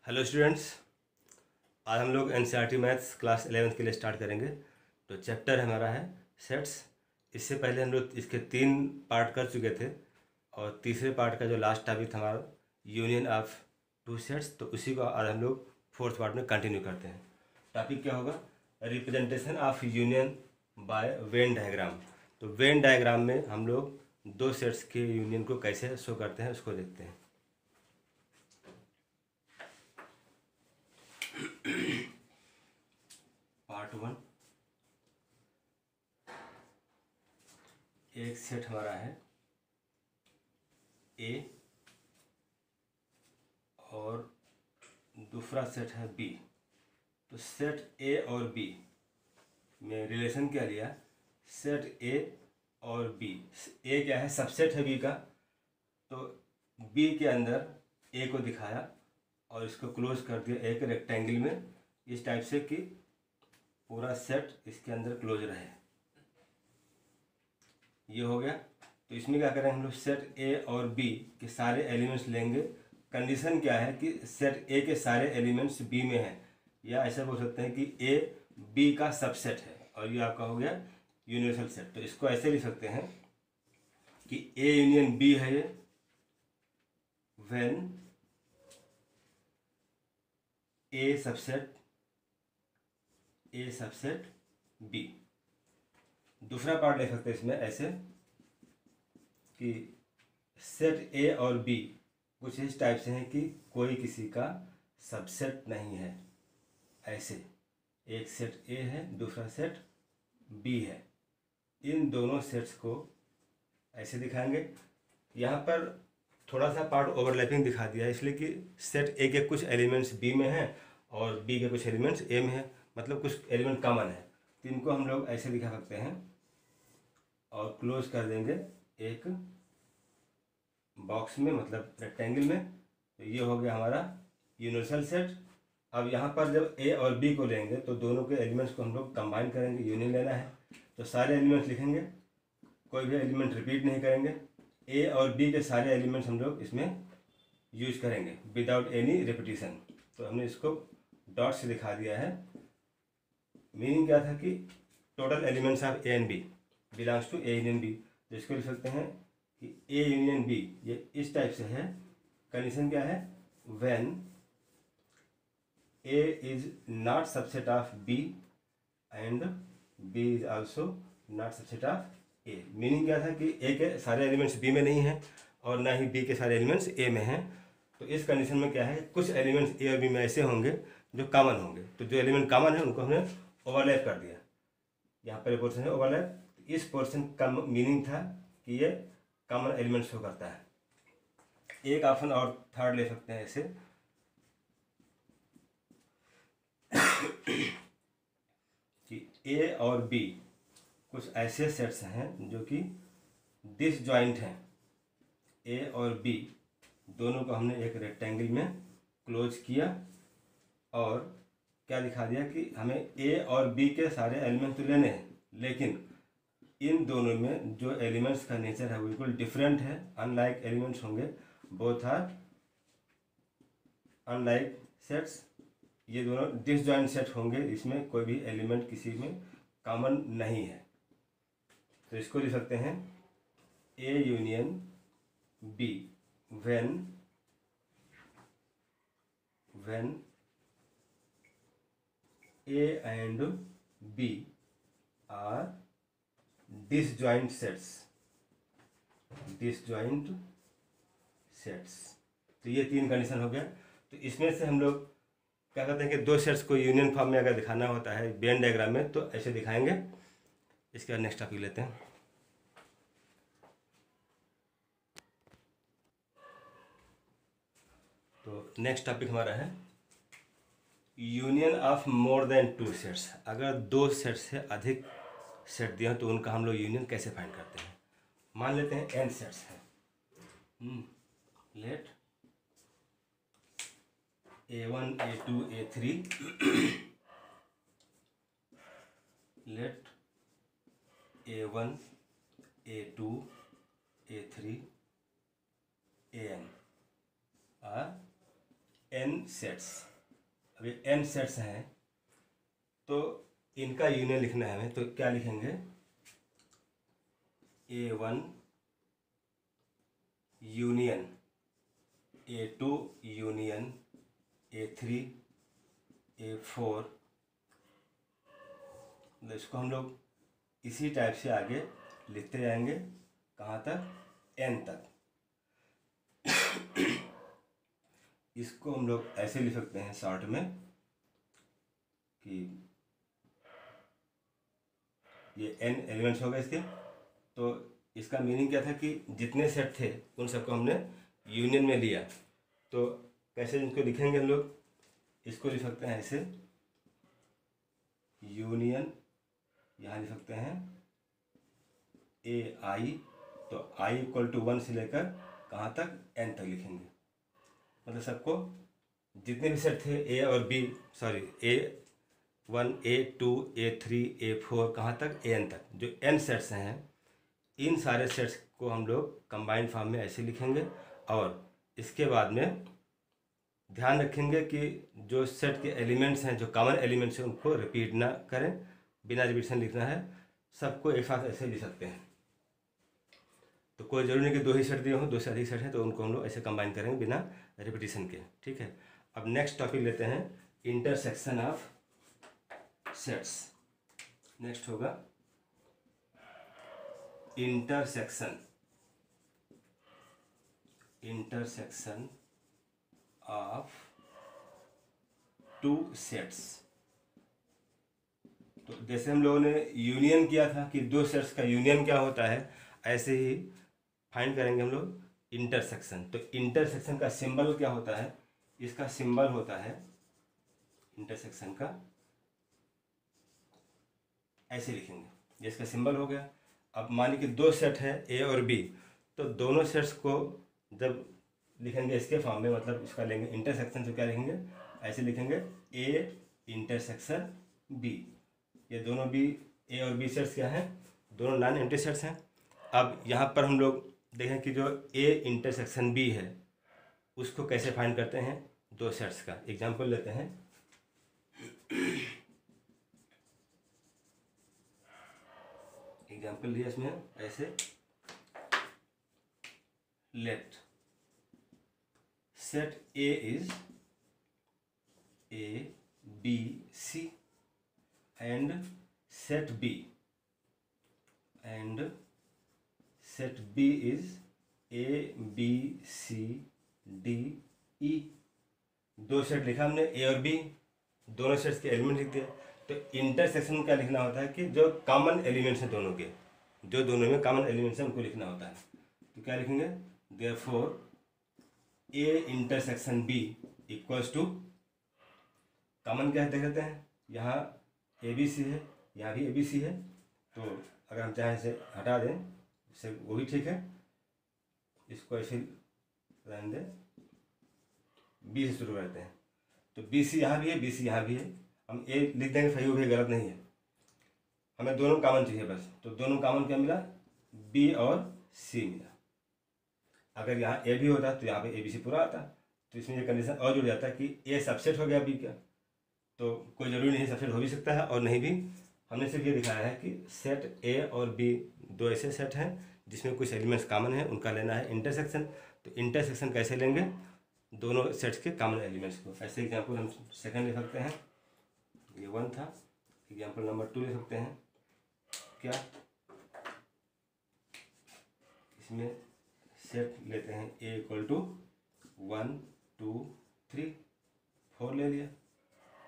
Hello students, आज हम लोग एनसीईआरटी मैथ्स क्लास 11th के लिए स्टार्ट करेंगे। तो चैप्टर हमारा है सेट्स। इससे पहले हम लोग इसके 3 पार्ट कर चुके थे और तीसरे पार्ट का जो लास्ट टॉपिक था हमारा यूनियन ऑफ टू सेट्स, तो उसी को आज हम लोग 4th पार्ट में कंटिन्यू करते हैं। टॉपिक क्या होगा? Representation of union by Venn diagram. तो वेन डायग्राम में हम लोग दो सेट्स के यूनियन को कैसे शो करते हैं उसको देखते हैं। पार्ट 1, एक सेट हमारा है ए और दूसरा सेट है बी। तो सेट ए और बी में रिलेशन क्या लिया? सेट ए और बी। ए क्या है? सबसेट है बी का। तो बी के अंदर ए को दिखाया और इसको क्लोज कर दिया एक रेक्टेंगल में, इस टाइप से कि पूरा सेट इसके अंदर क्लोज रहे। ये हो गया। तो इसमें क्या करें हम लोग? सेट ए और बी के सारे एलिमेंट्स लेंगे। कंडीशन क्या है कि सेट ए के सारे एलिमेंट्स बी में हैं, या ऐसा बोल सकते हैं कि ए बी का सबसेट है और ये आपका हो गया यूनिवर्सल सेट। तो इसको ऐसे लिख सकते हैं कि ए यूनियन बी है ये व्हेन ए सबसेट बी। दूसरा पार्ट ले सकते हैं इसमें ऐसे कि सेट ए और बी कुछ इस टाइप से हैं कि कोई किसी का सबसेट नहीं है। ऐसे एक सेट ए है, दूसरा सेट बी है। इन दोनों सेट्स को ऐसे दिखाएंगे। यहाँ पर थोड़ा सा पार्ट ओवरलैपिंग दिखा दिया है, इसलिए कि सेट ए के कुछ एलिमेंट्स बी में हैं और बी के कुछ एलिमेंट्स ए में हैं, मतलब कुछ एलिमेंट कॉमन है। तो इनको हम लोग ऐसे दिखा सकते हैं और क्लोज कर देंगे एक बॉक्स में, मतलब रेक्टेंगल में। तो ये हो गया हमारा यूनिवर्सल सेट। अब यहाँ पर जब ए और बी को लेंगे तो दोनों के एलिमेंट्स को हम लोग कंबाइन करेंगे, यूनियन लेना है। तो सारे एलिमेंट्स लिखेंगे, कोई भी एलिमेंट रिपीट नहीं करेंगे। ए और बी के सारे एलिमेंट्स हम लोग इसमें यूज करेंगे विदाउट एनी रिपीटिशन। तो हमने इसको डॉट से दिखा दिया है। मीनिंग क्या था कि total elements of A and B belongs to A union B. तो इसको लिख सकते हैं कि ए यूनियन बी ये इस टाइप से है। कंडीशन क्या है? When A is not subset of B and B is also not subset of A. Meaning क्या था कि ए के सारे एलिमेंट्स बी में नहीं हैं और ना ही बी के सारे एलिमेंट्स ए में हैं। तो इस कंडीशन में क्या है, कुछ एलिमेंट्स ए और बी में ऐसे होंगे जो कॉमन होंगे। तो जो एलिमेंट कॉमन है उनको हमने ओवरलैप कर दिया। यहाँ पर पोर्शन है ओवरलैप। इस पोर्शन का मीनिंग था कि ये कॉमन एलिमेंट शो करता है। एक ऑप्शन और थर्ड ले सकते हैं ऐसे कि ए और बी कुछ ऐसे सेट्स हैं जो कि डिसजॉइंट हैं। ए और बी दोनों को हमने एक रेक्टेंगल में क्लोज किया और क्या दिखा दिया कि हमें ए और बी के सारे एलिमेंट तो लेने हैं, लेकिन इन दोनों में जो एलिमेंट्स का नेचर है वो बिल्कुल डिफरेंट है। अनलाइक एलिमेंट्स होंगे, बोथ आर अनलाइक सेट्स। ये दोनों डिसजॉइंट सेट होंगे, इसमें कोई भी एलिमेंट किसी में कॉमन नहीं है। तो इसको लिख सकते हैं A union B when A and B are disjoint sets. तो ये 3 कंडीशन हो गया। तो इसमें से हम लोग क्या कहते हैं कि दो सेट्स को यूनियन फॉर्म में अगर दिखाना होता है वेन डायग्राम में तो ऐसे दिखाएंगे। इसके बाद नेक्स्ट टॉपिक लेते हैं। तो नेक्स्ट टॉपिक हमारा है union of more than 2 sets. अगर 2 सेट से अधिक सेट दिए तो उनका हम लोग यूनियन कैसे फाइंड करते हैं? मान लेते हैं n सेट्स हैं। Let A1 A2 A3 let A1 A2 A3 AN are n sets. अब ये n सेट्स हैं तो इनका यूनियन लिखना है हमें, तो क्या लिखेंगे, A1 union A2 union A3 A4। इसको हम लोग इसी टाइप से आगे लिखते जाएंगे, कहाँ तक, n तक। इसको हम लोग ऐसे लिख सकते हैं शॉर्ट में कि ये n एलिमेंट्स हो गए इसके। तो इसका मीनिंग क्या था कि जितने सेट थे उन सबको हमने यूनियन में लिया। तो कैसे इनको लिखेंगे हम लोग, इसको लिख सकते हैं ऐसे, यूनियन, यहाँ लिख सकते हैं AI, तो I = 1 से लेकर कहाँ तक, n तक लिखेंगे। मतलब सबको जितने भी सेट थे A और B, sorry A1 A2 A3 A4 कहाँ तक, AN तक, जो n सेट्स हैं, इन सारे सेट्स को हम लोग कंबाइंड फॉर्म में ऐसे लिखेंगे। और इसके बाद में ध्यान रखेंगे कि जो सेट के एलिमेंट्स हैं, जो कॉमन एलिमेंट्स हैं, उनको रिपीट ना करें, बिना रिपीटेशन लिखना है। सबको एक साथ ऐसे लिख सकते हैं। तो कोई ज़रूरी नहीं कि 2 ही सेट दिए हों, 2 से अधिक सेट हैं तो उनको हम लोग ऐसे कंबाइन करेंगे बिना रिपीटेशन के, ठीक है। अब नेक्स्ट टॉपिक लेते हैं, इंटरसेक्शन ऑफ सेट्स। नेक्स्ट होगा इंटरसेक्शन ऑफ 2 सेट्स। तो जैसे हम लोगों ने यूनियन किया था कि 2 सेट्स का यूनियन क्या होता है, ऐसे ही फाइंड करेंगे हम लोग इंटरसेक्शन। तो इंटरसेक्शन का सिंबल क्या होता है, इसका सिंबल होता है इंटरसेक्शन का, ऐसे लिखेंगे, ये इसका सिंबल हो गया। अब मानिए कि 2 सेट है A और B, तो दोनों सेट्स को जब लिखेंगे इसके फॉर्म में, मतलब इसका लेंगे इंटरसेक्शन, तो क्या लिखेंगे, ऐसे लिखेंगे A इंटरसेक्शन B। ये दोनों भी A और B सेट्स क्या हैं, दोनों नॉन एम्प्टी सेट्स हैं। अब यहाँ पर हम लोग देखें कि जो A इंटरसेक्शन B है उसको कैसे फाइंड करते हैं, 2 सेट्स का एग्जांपल लेते हैं। एग्जांपल लिया इसमें ऐसे, let set A is A B C and set B is A B C D E। 2 set लिखा हमने A और B, दोनों सेट्स के एलिमेंट लिख दिए। तो इंटरसेक्शन क्या लिखना होता है कि जो कॉमन एलिमेंट्स हैं दोनों के, जो दोनों में कॉमन एलिमेंट्स हैं उनको लिखना होता है। तो क्या लिखेंगे, therefore A intersection B equals to, common क्या है देख लेते हैं, यहाँ ABC है, यहाँ भी ABC है, तो अगर हम चाहें इसे हटा दें, इससे वो भी ठीक है, इसको ऐसे रहने दें, B से शुरू करते हैं। तो BC यहाँ भी है, BC यहाँ भी है, हम A लिख देंगे, सही हो भी गलत नहीं है, हमें दोनों कॉमन चाहिए बस। तो दोनों कॉमन क्या मिला, B और C मिला। अगर यहाँ A भी होता तो यहाँ पे ABC पूरा आता, तो इसमें ये कंडीशन और जुड़ जाता है कि A सबसेट हो गया B का। तो कोई ज़रूरी नहीं सबसेट हो भी सकता है और नहीं भी, हमने सिर्फ ये दिखाया है कि सेट A और B 2 ऐसे सेट हैं जिसमें कुछ एलिमेंट्स कॉमन हैं, उनका लेना है इंटरसेक्शन। तो इंटरसेक्शन कैसे लेंगे, दोनों सेट्स के कॉमन एलिमेंट्स को। ऐसे एग्जांपल हम सेकंड ले सकते हैं, ये 1 था, एग्जांपल नंबर 2 ले सकते हैं। क्या, इसमें सेट लेते हैं A = 1 2 3 4 ले लिया।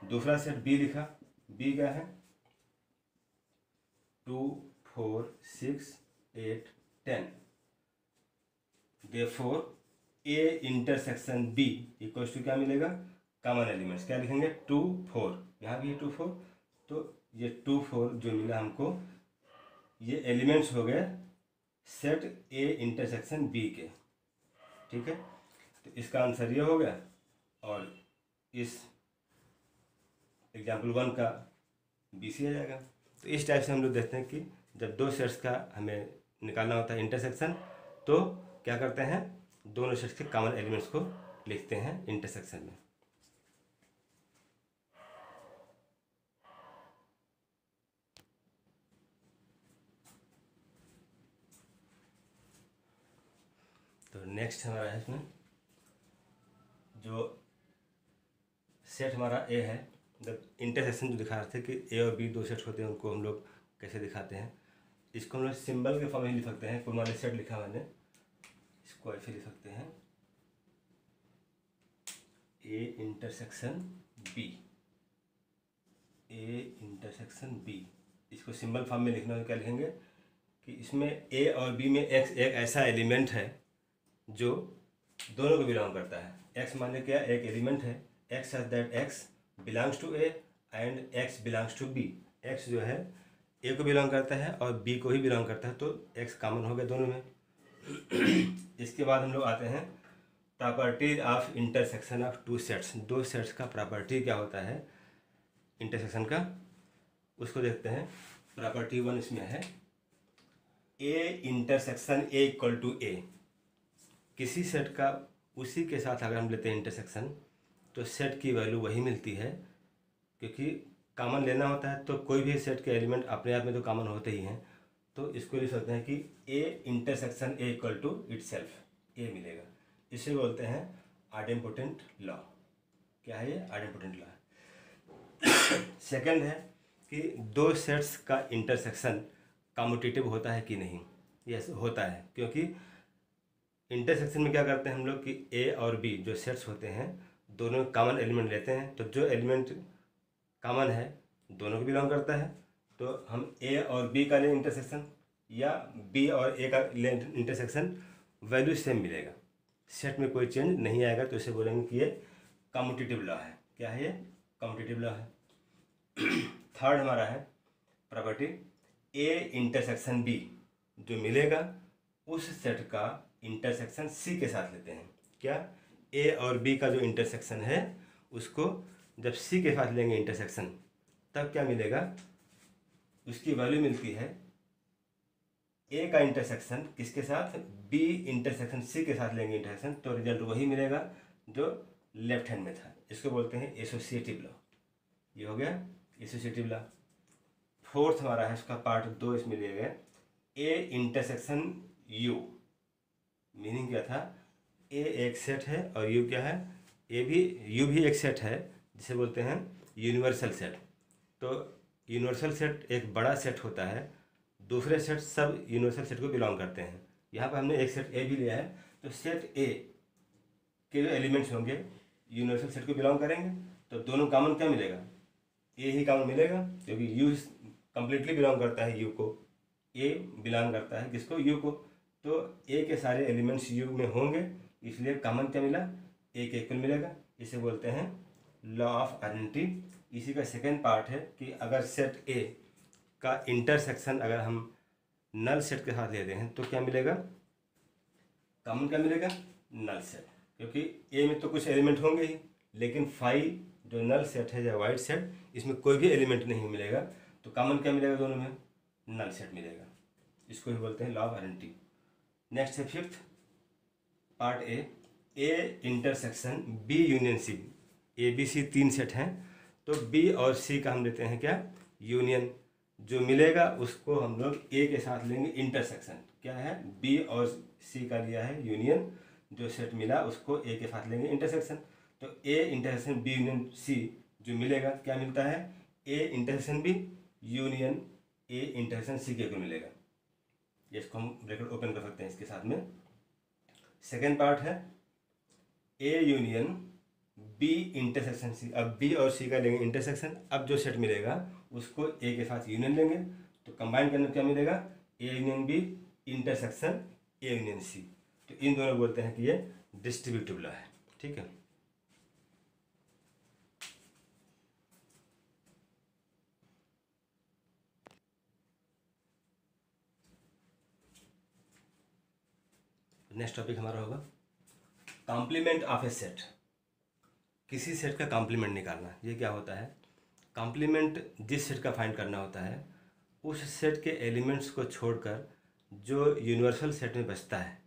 दूसरा सेट B लिखा, B क्या है, 2 4 6 8 10। Therefore A intersection B equals to क्या मिलेगा, कॉमन एलिमेंट्स क्या लिखेंगे, 2 4, यहाँ भी 2 4, तो ये 2 4 जो मिला हमको, ये एलिमेंट्स हो गए सेट A इंटरसेक्शन B के, ठीक है। तो इसका आंसर ये हो गया, और इस एग्जाम्पल 1 का BC आ जाएगा। तो इस टाइप से हम लोग देखते हैं कि जब 2 सेट्स का हमें निकालना होता है इंटरसेक्शन, तो क्या करते हैं, दोनों सेट्स के कॉमन एलिमेंट्स को लिखते हैं इंटरसेक्शन में। नेक्स्ट हमारा है इसमें जो सेट हमारा ए है, जब इंटरसेक्शन जो दिखा रहे थे कि ए और बी दो सेट होते हैं, उनको हम लोग कैसे दिखाते हैं। इसको हम लोग सिंबल के फॉर्म में लिख सकते हैं। कोई मान सेट लिखा मैंने, इसको ऐसे लिख सकते हैं A intersection B, A intersection B. इसको सिंबल फॉर्म में लिखना है, क्या लिखेंगे कि इसमें ए और बी में एक्स एक ऐसा एलिमेंट है जो दोनों को बिलोंग करता है। एक्स मान लो क्या एक एलिमेंट है, x such that x belongs to A and x belongs to B. X जो है ए को बिलोंग करता है और बी को ही बिलोंग करता है, तो एक्स कॉमन हो गया दोनों में। इसके बाद हम लोग आते हैं properties of intersection of two sets. दो सेट्स का प्रॉपर्टी क्या होता है इंटरसेक्शन का, उसको देखते हैं। प्रॉपर्टी 1 इसमें है A intersection A equal to A. किसी सेट का उसी के साथ अगर हम लेते हैं इंटरसेक्शन, तो सेट की वैल्यू वही मिलती है, क्योंकि कॉमन लेना होता है तो कोई भी सेट के एलिमेंट अपने आप में तो कॉमन होते ही हैं। तो इसको लिख सकते हैं कि A intersection A equal to itself A मिलेगा। इसे बोलते हैं आइडेम्पोटेंट लॉ। क्या है ये? आइडेम्पोटेंट लॉ है। सेकंड है कि दो सेट्स का इंटरसेक्शन कम्यूटेटिव होता है कि नहीं। यस, होता है, क्योंकि इंटरसेक्शन में क्या करते हैं हम लोग कि ए और बी जो सेट्स होते हैं दोनों कॉमन एलिमेंट लेते हैं, तो जो एलिमेंट कॉमन है दोनों को बिलोंग करता है, तो हम ए और बी का ले इंटरसेक्शन या बी और ए का ले इंटरसेक्शन, वैल्यू सेम मिलेगा, सेट में कोई चेंज नहीं आएगा। तो इसे बोलेंगे कि ये कम्यूटेटिव लॉ है। क्या है ये? कम्यूटेटिव लॉ है। थर्ड हमारा है प्रॉपर्टी ए इंटरसेक्शन बी, जो मिलेगा उस सेट का इंटरसेक्शन सी के साथ लेते हैं। क्या? ए और बी का जो इंटरसेक्शन है उसको जब सी के साथ लेंगे इंटरसेक्शन, तब क्या मिलेगा? उसकी वैल्यू मिलती है ए का इंटरसेक्शन किसके साथ? बी इंटरसेक्शन सी के साथ लेंगे इंटरसेक्शन, तो रिजल्ट वही मिलेगा जो लेफ्ट हैंड में था। इसको बोलते हैं एसोसिएटिव लॉ। ये हो गया एसोसिएटिव लॉ। फोर्थ हमारा है, इसका पार्ट 2 इसमें लिया गया ए इंटरसेक्शन यू। मीनिंग क्या था? ए एक सेट है और यू क्या है? यू भी एक सेट है, जिसे बोलते हैं यूनिवर्सल सेट। तो यूनिवर्सल सेट एक बड़ा सेट होता है, दूसरे सेट सब यूनिवर्सल सेट को बिलोंग करते हैं। यहाँ पर हमने एक सेट ए भी लिया है, तो सेट ए के जो एलिमेंट्स होंगे यूनिवर्सल सेट को बिलोंग करेंगे, तो दोनों कॉमन क्या मिलेगा? ए ही कॉमन मिलेगा, क्योंकि यू कंप्लीटली बिलोंग करता है यू को, ए बिलोंग करता है किसको? यू को। तो ए के सारे एलिमेंट्स यू में होंगे, इसलिए कॉमन क्या मिला? ए के इक्वल मिलेगा। इसे बोलते हैं लॉ ऑफ आइडेंटिटी। इसी का सेकेंड पार्ट है कि अगर सेट ए का इंटरसेक्शन अगर हम नल सेट के साथ लेते हैं तो क्या मिलेगा? कॉमन क्या मिलेगा? नल सेट, क्योंकि ए में तो कुछ एलिमेंट होंगे ही, लेकिन फाइव जो नल सेट है या वाइड सेट, इसमें कोई भी एलिमेंट नहीं मिलेगा, तो कॉमन क्या मिलेगा दोनों में? नल सेट मिलेगा। इसको ही बोलते हैं लॉ ऑफ आइडेंटिटी। नेक्स्ट है fifth part A intersection B union C. A B C 3 set हैं, तो बी और सी का हम लेते हैं क्या? यूनियन। जो मिलेगा उसको हम लोग ए के साथ लेंगे इंटरसेक्शन। क्या है? बी और सी का लिया है यूनियन, जो सेट मिला उसको ए के साथ लेंगे इंटरसेक्शन। तो A intersection B union C जो मिलेगा, क्या मिलता है? A intersection B union A intersection C के को मिलेगा। इसको हम ब्रैकेट ओपन कर सकते हैं इसके साथ में। सेकेंड पार्ट है A union B intersection C. अब बी और सी का लेंगे इंटरसेक्शन, अब जो सेट मिलेगा उसको ए के साथ यूनियन लेंगे, तो कंबाइन करने क्या मिलेगा? A union B intersection A union C. तो इन दोनों बोलते हैं कि ये डिस्ट्रीब्यूटिव लॉ है। ठीक है। नेक्स्ट टॉपिक हमारा होगा कॉम्प्लीमेंट ऑफ ए सेट। किसी सेट का कॉम्प्लीमेंट निकालना। ये क्या होता है? कॉम्प्लीमेंट जिस सेट का फाइंड करना होता है, उस सेट के एलिमेंट्स को छोड़कर जो यूनिवर्सल सेट में बचता है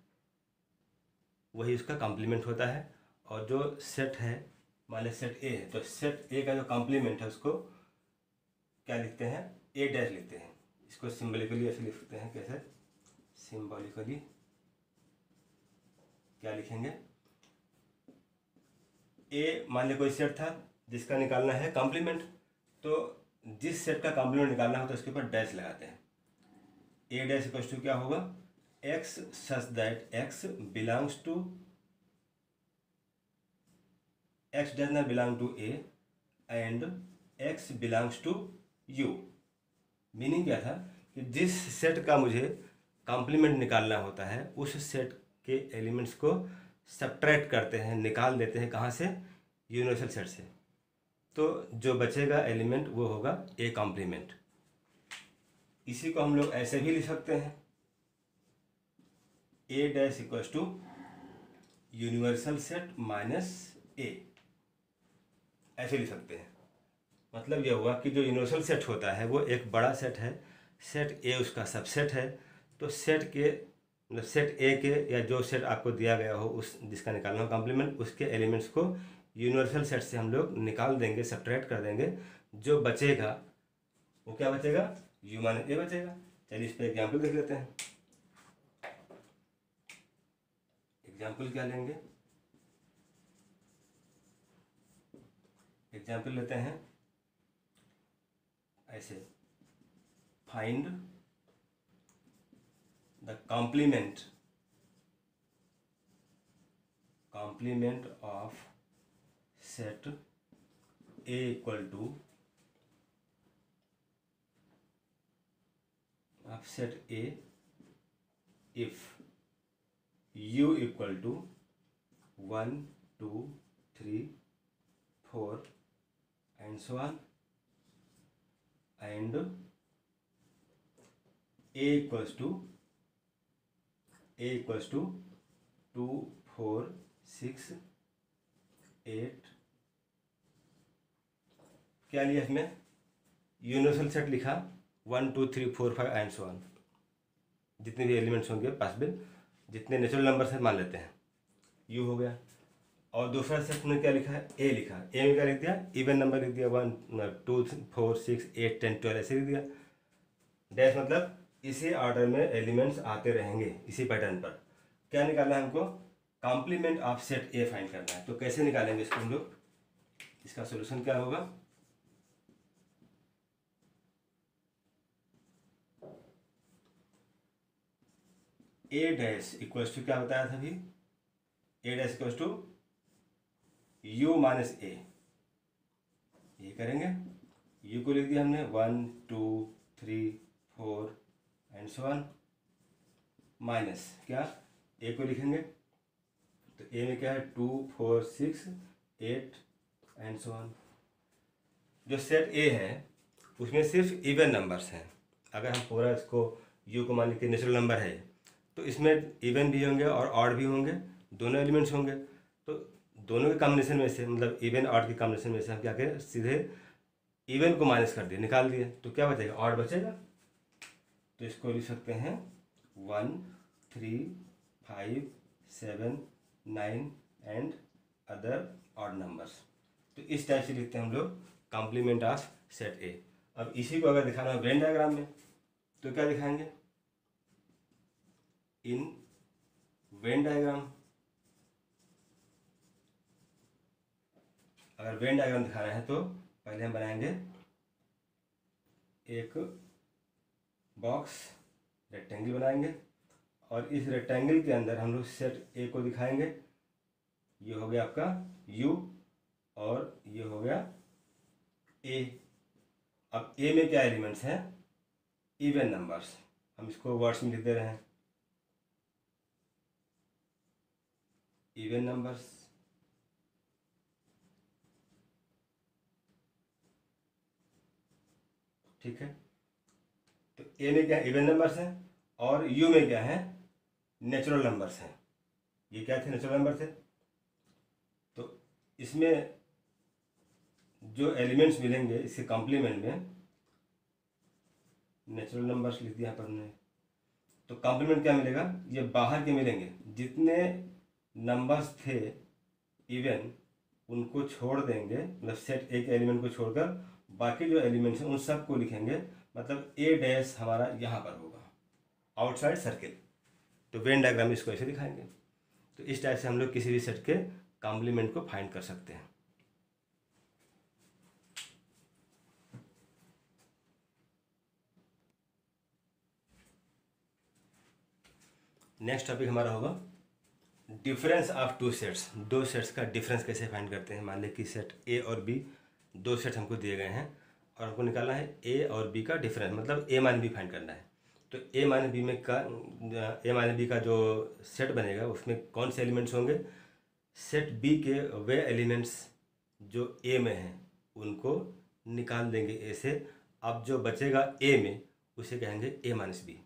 वही उसका कॉम्प्लीमेंट होता है। और जो सेट है, मान लीजिए सेट ए है, तो सेट ए का जो कॉम्प्लीमेंट है उसको क्या लिखते हैं? ए डैश लिखते हैं। इसको सिम्बॉलिकली ऐसे लिख सकते हैं। कैसे? सिम्बॉलिकली क्या लिखेंगे, ए मान लीजिए कोई सेट था जिसका निकालना है कॉम्प्लीमेंट, तो जिस सेट का कॉम्प्लीमेंट निकालना हो तो उसके ऊपर डैश लगाते हैं। ए डैश इक्वल टू क्या होगा, x such that x belongs to, x does not belong to A and x belongs to U. Meaning क्या था कि जिस सेट का मुझे कॉम्प्लीमेंट निकालना होता है उस सेट के एलिमेंट्स को सब्ट्रैक्ट करते हैं, निकाल देते हैं कहाँ से, यूनिवर्सल सेट से, तो जो बचेगा एलिमेंट वो होगा ए कॉम्प्लीमेंट। इसी को हम लोग ऐसे भी लिख सकते हैं, A dash equal to universal set minus A, ऐसे लिख सकते हैं। मतलब यह हुआ कि जो यूनिवर्सल सेट होता है वो एक बड़ा सेट है, सेट ए उसका सबसेट है, तो सेट के मतलब सेट ए के या जो सेट आपको दिया गया हो उस जिसका निकालना हो कॉम्प्लीमेंट, उसके एलिमेंट्स को यूनिवर्सल सेट से हम लोग निकाल देंगे, सब्ट्रैक्ट कर देंगे, जो बचेगा वो क्या बचेगा, यू माइनस ए बचेगा। चलिए इस पर एग्जाम्पल देख लेते हैं। एग्जाम्पल क्या लेंगे, एग्जाम्पल लेते हैं ऐसे, find the complement of set A equal to of set A if u equal to 1 2 3 4 and so on, and a equals to 2 4 6 8, क्या लिया इसमें, यूनिवर्सल सेट लिखा 1 2 3 4 5 एंड सो ऑन, जितने भी एलिमेंट्स होंगे पॉसिबल, जितने नेचुरल नंबर्स हैं मान लेते हैं, यू हो गया। और दूसरा सेट में क्या लिखा है, ए लिखा, ए में क्या लिख दिया, इवन नंबर लिख दिया 1 2 4 6 8 10 12 ऐसे लिख दिया। डैश मतलब इसी ऑर्डर में एलिमेंट्स आते रहेंगे इसी पैटर्न पर। क्या निकालना है हमको, complement of set A find करना है। तो कैसे निकालेंगे इसको हम लोग, इसका सोल्यूशन क्या होगा, ए डैश इक्वल्स टू क्या बताया था अभी, A dash equals to U minus A, ये करेंगे, यू को लिख दिया हमने 1 2 3 4 एंड सो ऑन, माइनस क्या, ए को लिखेंगे, तो ए में क्या है 2 4 6 8 एंड सो ऑन। जो सेट ए है उसमें सिर्फ इवन नंबर्स हैं, अगर हम पूरा इसको यू को मान लीजिए नेचुरल नंबर है तो इसमें इवन भी होंगे और ऑड भी होंगे, दोनों एलिमेंट्स होंगे, तो दोनों के कॉम्बिनेशन में से मतलब इवन ऑड के कॉम्बिनेशन में से हम क्या करें, सीधे इवन को माइनस कर दिए, निकाल दिए, तो क्या बचेगा, ऑड बचेगा। तो इसको लिख सकते हैं 1 3 5 7 9 एंड अदर ऑड नंबर्स। तो इस टाइप से लिखते हैं हम लोग कॉम्प्लीमेंट ऑफ सेट ए। अब इसी को अगर दिखाना है वेन डायग्राम में तो क्या दिखाएंगे, इन वेन डायग्राम, अगर वेन डायग्राम दिखाना है तो पहले हम बनाएंगे एक बॉक्स, रेक्टेंगल बनाएंगे और इस रेक्टेंगल के अंदर हम लोग सेट ए को दिखाएंगे। ये हो गया आपका यू और ये हो गया ए। अब ए में क्या एलिमेंट्स हैं, इवन नंबर्स, हम इसको वर्ड्स में लिख दे रहे हैं, इवन नंबर्स। ठीक है, तो ए में क्या इवन नंबर्स हैं और यू में क्या है, नेचुरल नंबर्स हैं। ये क्या थे, नेचुरल नंबर थे। तो इसमें जो एलिमेंट्स मिलेंगे इसके कॉम्प्लीमेंट में नेचुरल नंबर्स लिख दिया पर हमने, तो कॉम्प्लीमेंट क्या मिलेगा, ये बाहर के मिलेंगे, जितने नंबर्स थे इवन उनको छोड़ देंगे, मतलब सेट ए के एलिमेंट को छोड़कर बाकी जो एलिमेंट्स हैं उन सब को लिखेंगे, मतलब ए डैश हमारा यहाँ पर होगा आउटसाइड सर्किल। तो वेन डायग्राम इसको ऐसे दिखाएंगे। तो इस टाइप से हम लोग किसी भी सेट के कॉम्प्लीमेंट को फाइंड कर सकते हैं। नेक्स्ट टॉपिक हमारा होगा डिफरेंस ऑफ टू सेट्स। दो सेट्स का डिफरेंस कैसे फाइंड करते हैं। मान लें कि सेट ए और बी, दो सेट्स हमको दिए गए हैं और हमको निकालना है ए और बी का डिफरेंस, मतलब ए माइनस बी फाइंड करना है। तो ए माइनस बी का जो सेट बनेगा उसमें कौन से एलिमेंट्स होंगे। सेट बी के वे एलिमेंट्स जो ए में हैं उनको निकाल देंगे ए से। अब जो बचेगा ए में उसे कहेंगे ए माइनस बी।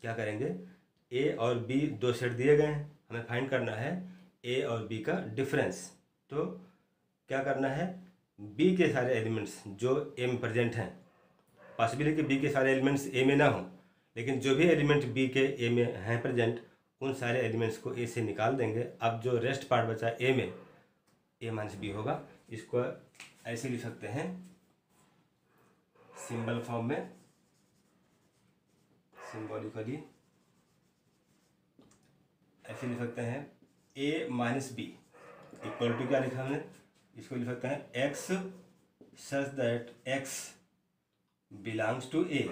क्या करेंगे, ए और बी दो सेट दिए गए हैं, हमें फाइंड करना है ए और बी का डिफरेंस। तो क्या करना है, बी के सारे एलिमेंट्स जो ए में प्रेजेंट हैं, पॉसिबल है कि बी के सारे एलिमेंट्स ए में ना हो, लेकिन जो भी एलिमेंट बी के ए में हैं प्रेजेंट, उन सारे एलिमेंट्स को ए से निकाल देंगे। अब जो रेस्ट पार्ट बचा ए में, ए माइनस बी होगा। इसको ऐसे लिख सकते हैं सिंबल फॉर्म में, सिंबॉलिकली ऐसे लिख सकते हैं A minus B equal to क्या लिखा हमने, इसको लिख सकते हैं x such that x belongs to A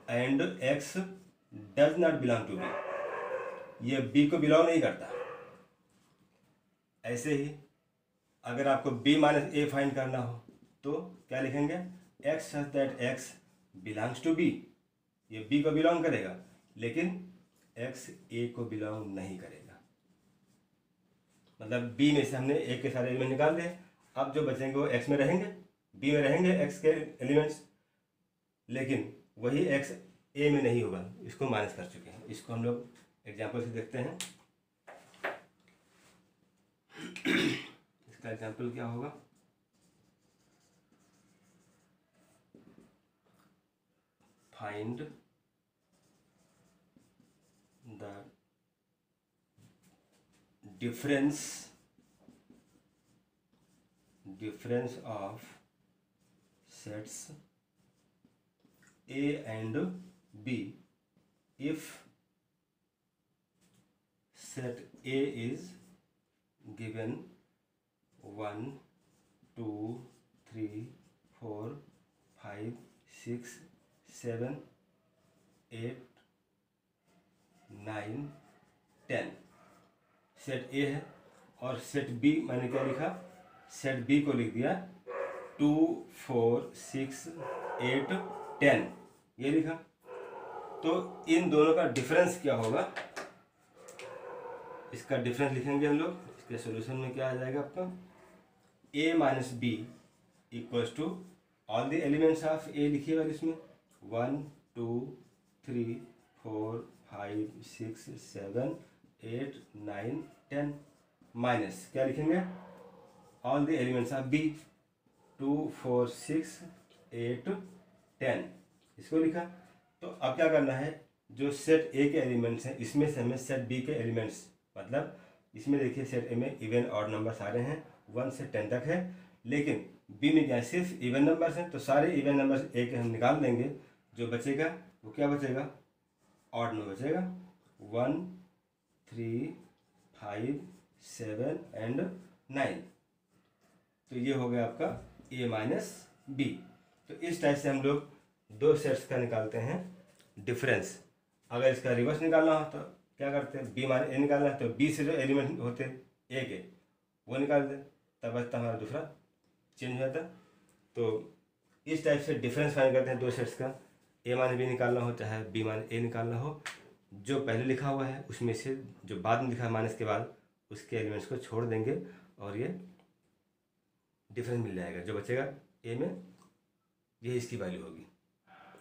and x does not belong to B. ये बी को बिलोंग नहीं करता। ऐसे ही अगर आपको बी माइनस ए फाइंड करना हो तो क्या लिखेंगे, x such that x belongs to B. ये बी को बिलोंग करेगा लेकिन एक्स ए को बिलोंग नहीं करेगा। मतलब बी में से हमने ए के सारे एलिमेंट निकाल दिए, अब जो बचेंगे वो एक्स में रहेंगे, बी में रहेंगे एक्स के एलिमेंट्स, लेकिन वही एक्स ए में नहीं होगा, इसको माइनस कर चुके हैं। इसको हम लोग एग्जाम्पल से देखते हैं। इसका एग्जाम्पल क्या होगा, find the difference of sets A and B if set A is given 1 2 3 4 5 6 7 8 9 10 set ए है, और सेट बी मैंने क्या लिखा, सेट बी को लिख दिया 2 4 6 8 10 ये लिखा। तो इन दोनों का डिफरेंस क्या होगा, इसका डिफरेंस लिखेंगे हम लोग। इसके सॉल्यूशन में क्या आ जाएगा आपका, A minus B equals to all the elements of A लिखिए वाले इसमें 1 2 3 4 5 6 7 8 9 10 माइनस क्या लिखेंगे, all the elements of B 2 4 6 8 10 इसको लिखा। तो अब क्या करना है, जो सेट ए के एलिमेंट्स हैं इसमें से हमें सेट बी के एलिमेंट्स, मतलब इसमें देखिए सेट ए में इवन ऑड नंबर सारे हैं 1 से 10 तक है, लेकिन बी में क्या सिर्फ इवन नंबर्स हैं। तो सारे इवन नंबर्स ए के हम निकाल देंगे, जो बचेगा वो क्या बचेगा, ऑड में बचेगा 1 3 5 7 एंड 9। तो ये हो गया आपका ए माइनस बी। तो इस टाइप से हम लोग दो सेट्स का निकालते हैं डिफरेंस। अगर इसका रिवर्स निकालना हो तो क्या करते हैं, बी माइनस ए निकालना है तो बी से जो एलिमेंट होते हैं ए के वो निकाल दें, तब बचता हमारा दूसरा चेंज हो जाता। तो इस टाइप से डिफरेंस फाइंड करते हैं दो सेट्स का। ए माइनस बी निकालना हो चाहे बी माइनस ए निकालना हो, जो पहले लिखा हुआ है उसमें से जो बाद में लिखा है माइनस के बाद उसके एलिमेंट्स को छोड़ देंगे और ये डिफरेंस मिल जाएगा। जो बचेगा ए में ये इसकी वैल्यू होगी।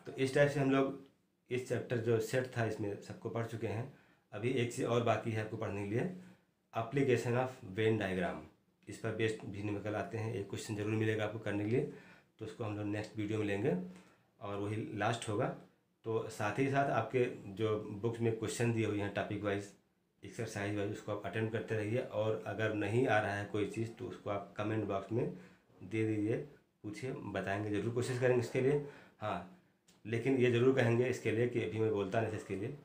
तो इस टाइप से हम लोग इस चैप्टर जो सेट था इसमें सबको पढ़ चुके हैं। अभी एक चीज़ और बाकी है आपको पढ़ने के लिए, एप्लीकेशन ऑफ वेन डायग्राम। इस पर बेस्ड भी निकल आते हैं, एक क्वेश्चन जरूर मिलेगा आपको करने के लिए, तो उसको हम लोग नेक्स्ट वीडियो में लेंगे और वही लास्ट होगा। तो साथ ही साथ आपके जो बुक्स में क्वेश्चन दिए हुए हैं टॉपिक वाइज एक्सरसाइज वाइज, उसको आप अटेंड करते रहिए। और अगर नहीं आ रहा है कोई चीज़ तो उसको आप कमेंट बॉक्स में दे दीजिए, पूछिए, बताएंगे, ज़रूर कोशिश करेंगे इसके लिए। हाँ, लेकिन ये ज़रूर कहेंगे इसके लिए कि अभी मैं बोलता नहीं था इसके लिए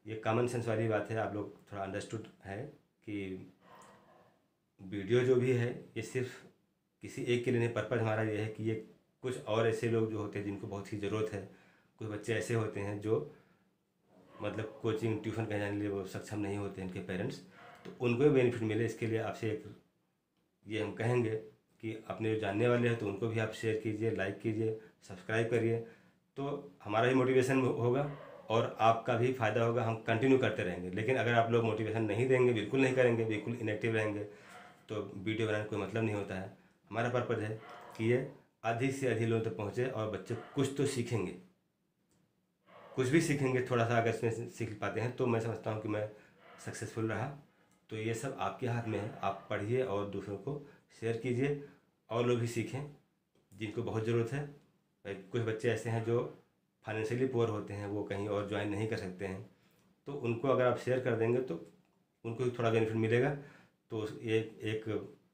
ये कॉमन सेंस वाली बात है, आप लोग थोड़ा अंडरस्टूड है कि वीडियो जो भी है ये सिर्फ किसी एक के लिए नहीं, पर्पज़ हमारा ये है कि ये कुछ और ऐसे लोग जो होते हैं जिनको बहुत ही ज़रूरत है, कुछ बच्चे ऐसे होते हैं जो मतलब कोचिंग ट्यूशन कहीं जाने के लिए वो सक्षम नहीं होते हैं, इनके पेरेंट्स, तो उनको भी बेनिफिट मिले इसके लिए आपसे एक ये हम कहेंगे कि अपने जो जानने वाले हैं तो उनको भी आप शेयर कीजिए, लाइक कीजिए, सब्सक्राइब करिए, तो हमारा भी मोटिवेशन होगा और आपका भी फ़ायदा होगा, हम कंटिन्यू करते रहेंगे। लेकिन अगर आप लोग मोटिवेशन नहीं देंगे, बिल्कुल नहीं करेंगे, बिल्कुल इनएक्टिव रहेंगे, तो वीडियो बनाने का कोई मतलब नहीं होता है। हमारा पर्पज़ है कि ये अधिक से अधिक लोगों तक पहुँचे और बच्चे कुछ तो सीखेंगे, कुछ भी सीखेंगे, थोड़ा सा अगर इसमें सीख पाते हैं तो मैं समझता हूँ कि मैं सक्सेसफुल रहा। तो ये सब आपके हाथ में है, आप पढ़िए और दूसरों को शेयर कीजिए और लोग भी सीखें जिनको बहुत ज़रूरत है। कुछ बच्चे ऐसे हैं जो फाइनेंशियली पुअर होते हैं, वो कहीं और ज्वाइन नहीं कर सकते हैं, तो उनको अगर आप शेयर कर देंगे तो उनको भी थोड़ा बेनिफिट मिलेगा। तो ये एक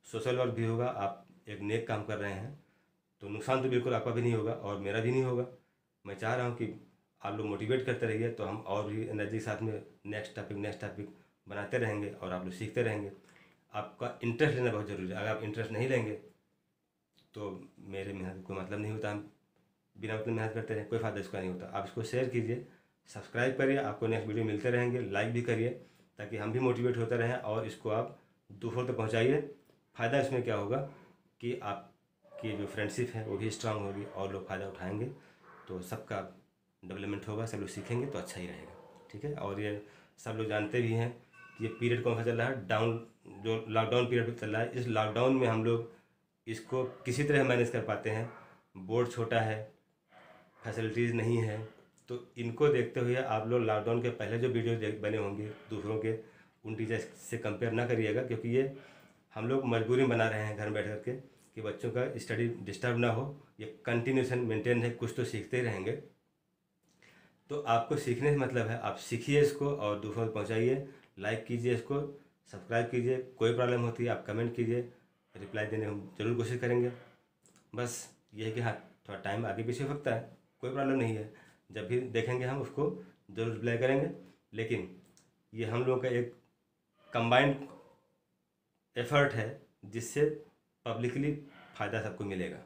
सोशल वर्क भी होगा, आप एक नेक काम कर रहे हैं, तो नुकसान तो बिल्कुल आपका भी नहीं होगा और मेरा भी नहीं होगा। मैं चाह रहा हूँ कि आप लोग मोटिवेट करते रहिए, तो हम और भी एनर्जी के साथ में नेक्स्ट टॉपिक बनाते रहेंगे और आप लोग सीखते रहेंगे। आपका इंटरेस्ट लेना बहुत ज़रूरी है, अगर आप इंटरेस्ट नहीं लेंगे तो मेरे मेहनत कोई मतलब नहीं होता, हम बिना मतलब मेहनत करते रहें, कोई फ़ायदा इसका नहीं होता। आप इसको शेयर कीजिए, सब्सक्राइब करिए, आपको नेक्स्ट वीडियो मिलते रहेंगे, लाइक भी करिए ताकि हम भी मोटिवेट होते रहें और इसको आप दूसरों तक पहुँचाइए। फ़ायदा इसमें क्या होगा कि आपकी जो फ्रेंडशिप है वो भी स्ट्रांग होगी और लोग फ़ायदा उठाएंगे, तो सबका डेवलपमेंट होगा, सब लोग सीखेंगे तो अच्छा ही रहेगा, ठीक है। और ये सब लोग जानते भी हैं कि ये पीरियड कौन सा चल रहा है, जो लॉकडाउन पीरियड चल रहा है। इस लॉकडाउन में हम लोग इसको किसी तरह मैनेज कर पाते हैं। बोर्ड छोटा है, फैसिलिटीज़ नहीं है, तो इनको देखते हुए आप लोग लॉकडाउन के पहले जो वीडियो बने होंगे दूसरों के, उन टीचर्स से कंपेयर ना करिएगा, क्योंकि ये हम लोग मजबूरी में बना रहे हैं घर बैठ कर के कि बच्चों का स्टडी डिस्टर्ब ना हो। ये कंटिन्यूशन मेंटेन है, कुछ तो सीखते ही रहेंगे। तो आपको सीखने से मतलब है, आप सीखिए इसको और दूसरों तक पहुँचाइए, लाइक कीजिए, इसको सब्सक्राइब कीजिए। कोई प्रॉब्लम होती है आप कमेंट कीजिए, रिप्लाई देने हम ज़रूर कोशिश करेंगे। बस ये है कि हाँ, थोड़ा टाइम आगे पीछे हो सकता है, कोई प्रॉब्लम नहीं है, जब भी देखेंगे हम उसको ज़रूर रिप्लाई करेंगे। लेकिन ये हम लोगों का एक कंबाइंड एफर्ट है जिससे पब्लिकली फ़ायदा सबको मिलेगा,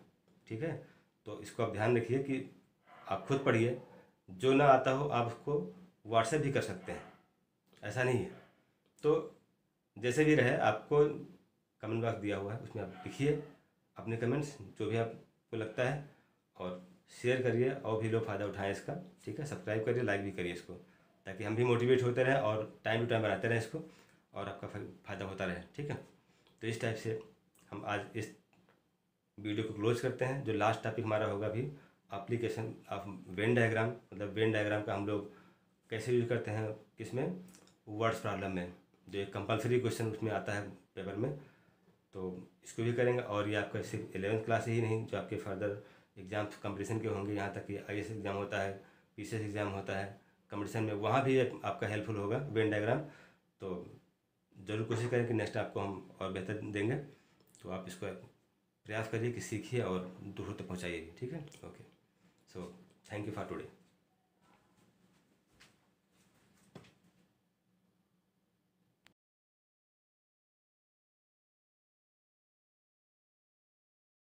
ठीक है। तो इसको आप ध्यान रखिए कि आप खुद पढ़िए, जो ना आता हो आप उसको व्हाट्सएप भी कर सकते हैं, ऐसा नहीं है। तो जैसे भी रहे, आपको कमेंट बॉक्स दिया हुआ है, उसमें आप लिखिए अपने कमेंट्स जो भी आपको लगता है और शेयर करिए और भी लोग फ़ायदा उठाएं इसका, ठीक है। सब्सक्राइब करिए, लाइक भी करिए इसको, ताकि हम भी मोटिवेट होते रहें और टाइम टू टाइम बनाते रहें इसको और आपका फ़ायदा होता रहे, ठीक है। तो इस टाइप से हम आज इस वीडियो को क्लोज करते हैं। जो लास्ट टॉपिक हमारा होगा अभी, एप्लीकेशन ऑफ वेन डायग्राम, मतलब वेन डायग्राम का हम लोग कैसे यूज करते हैं, किसमें, वर्ड्स प्रॉब्लम में, जो एक कंपलसरी क्वेश्चन उसमें आता है पेपर में, तो इसको भी करेंगे। और ये आपका सिर्फ 11th क्लास ही नहीं, जो आपके फर्दर एग्जाम कंपटीशन के होंगे, यहाँ तक कि IAS एग्ज़ाम होता है, PCS एग्ज़ाम होता है कंपटीशन में, वहाँ भी आपका हेल्पफुल होगा वेन डायग्राम। तो ज़रूर कोशिश करें कि नेक्स्ट आपको हम और बेहतर देंगे। तो आप इसको प्रयास करिए कि सीखिए और दूसरों तक पहुँचाइए, ठीक है। Okay, so thank you for today.